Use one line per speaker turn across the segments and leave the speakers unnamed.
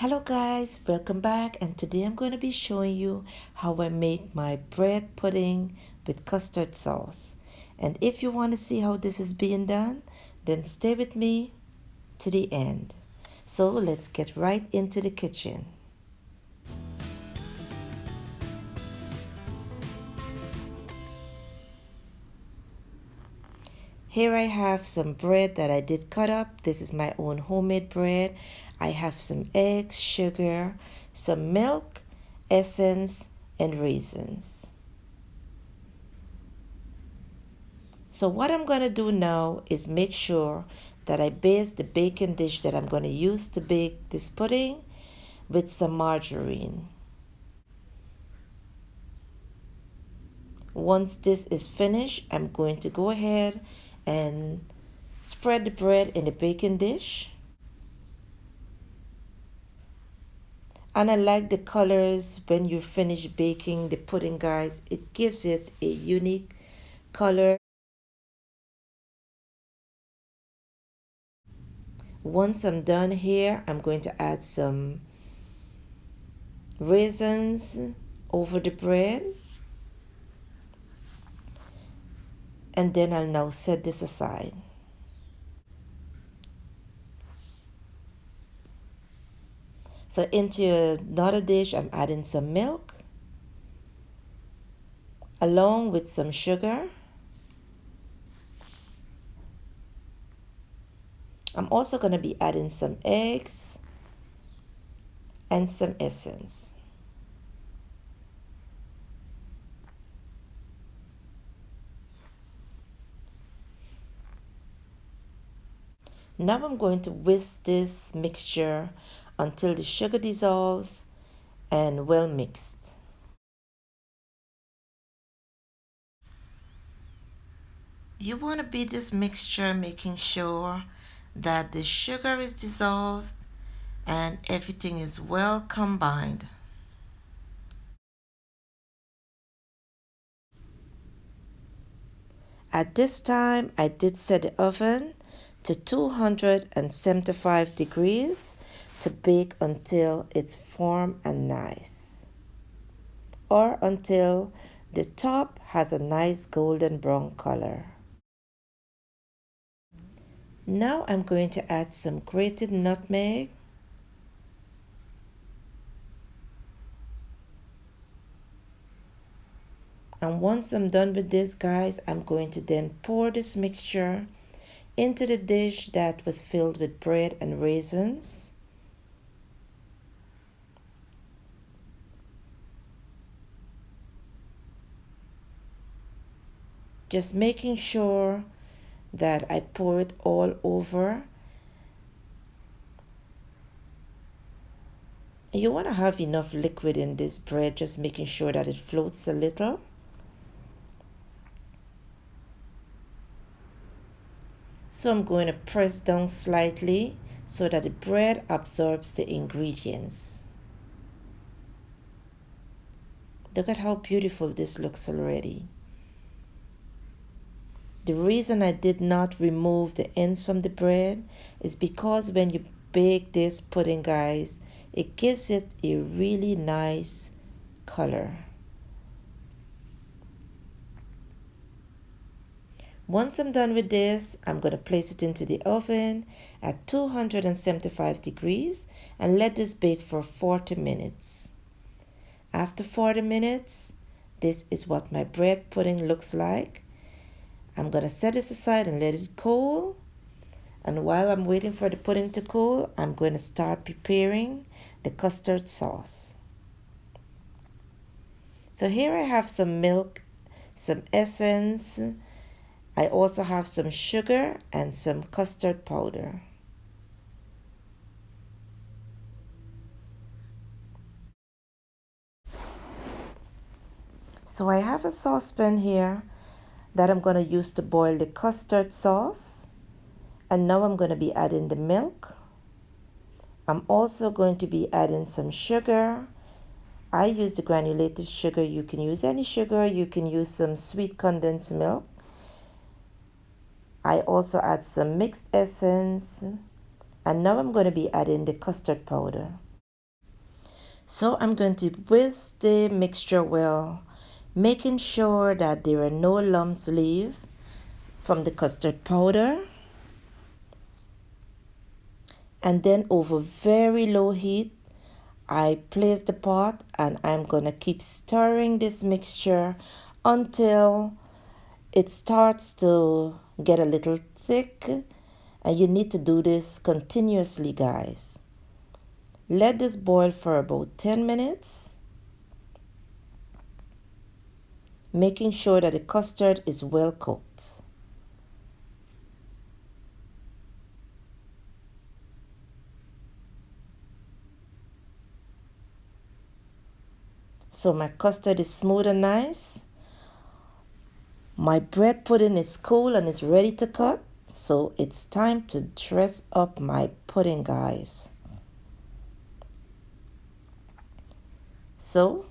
Hello guys, welcome back, and today I'm going to be showing you how I make my bread pudding with custard sauce. And if you want to see how this is being done, then stay with me to the end. So let's get right into the kitchen. Here I have some bread that I did cut up. This is my own homemade bread. I have some eggs, sugar, some milk, essence, and raisins. So what I'm going to do now is make sure that I base the baking dish that I'm going to use to bake this pudding with some margarine. Once this is finished, I'm going to go ahead and spread the bread in the baking dish. And I like the colors when you finish baking the pudding, guys. It gives it a unique color. Once I'm done here, I'm going to add some raisins over the bread. And then I'll now set this aside. So into another dish, I'm adding some milk along with some sugar. I'm also going to be adding some eggs and some essence. Now I'm going to whisk this mixture until the sugar dissolves and well mixed. You want to beat this mixture, making sure that the sugar is dissolved and everything is well combined. At this time, I did set the oven to 275 degrees to bake until it's firm and nice, or until the top has a nice golden brown color. Now I'm going to add some grated nutmeg. And once I'm done with this, guys, I'm going to then pour this mixture into the dish that was filled with bread and raisins. Just making sure that I pour it all over. You want to have enough liquid in this bread, just making sure that it floats a little. So I'm going to press down slightly so that the bread absorbs the ingredients. Look at how beautiful this looks already. The reason I did not remove the ends from the bread is because when you bake this pudding, guys, it gives it a really nice color. Once I'm done with this, I'm going to place it into the oven at 275 degrees and let this bake for 40 minutes. After 40 minutes, this is what my bread pudding looks like. I'm going to set this aside and let it cool. And while I'm waiting for the pudding to cool, I'm going to start preparing the custard sauce. So here I have some milk, some essence. I also have some sugar and some custard powder. So I have a saucepan here that I'm going to use to boil the custard sauce. And now I'm going to be adding the milk. I'm also going to be adding some sugar. I use the granulated sugar. You can use any sugar. You can use some sweet condensed milk. I also add some mixed essence. And now I'm going to be adding the custard powder. So I'm going to whisk the mixture well, making sure that there are no lumps left from the custard powder. And then over very low heat, I place the pot and I'm going to keep stirring this mixture until it starts to get a little thick. And you need to do this continuously, guys. Let this boil for about 10 minutes, making sure that the custard is well cooked. So my custard is smooth and nice. My bread pudding is cool and is ready to cut. So it's time to dress up my pudding, guys. So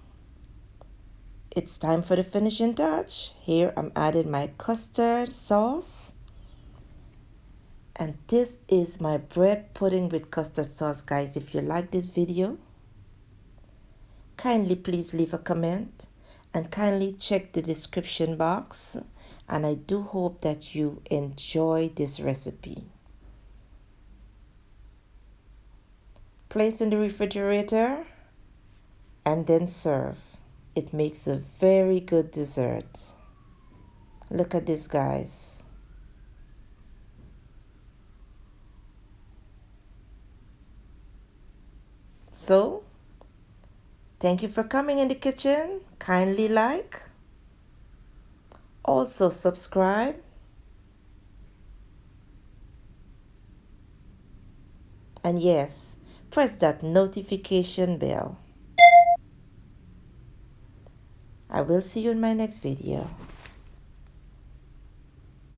it's time for the finishing touch. Here I'm adding my custard sauce. And this is my bread pudding with custard sauce, guys. If you like this video, kindly please leave a comment and kindly check the description box. And I do hope that you enjoy this recipe. Place in the refrigerator and then serve. It makes a very good dessert. Look at this, guys. So, thank you for coming in the kitchen. Kindly like. Also subscribe. And yes, press that notification bell. I will see you in my next video.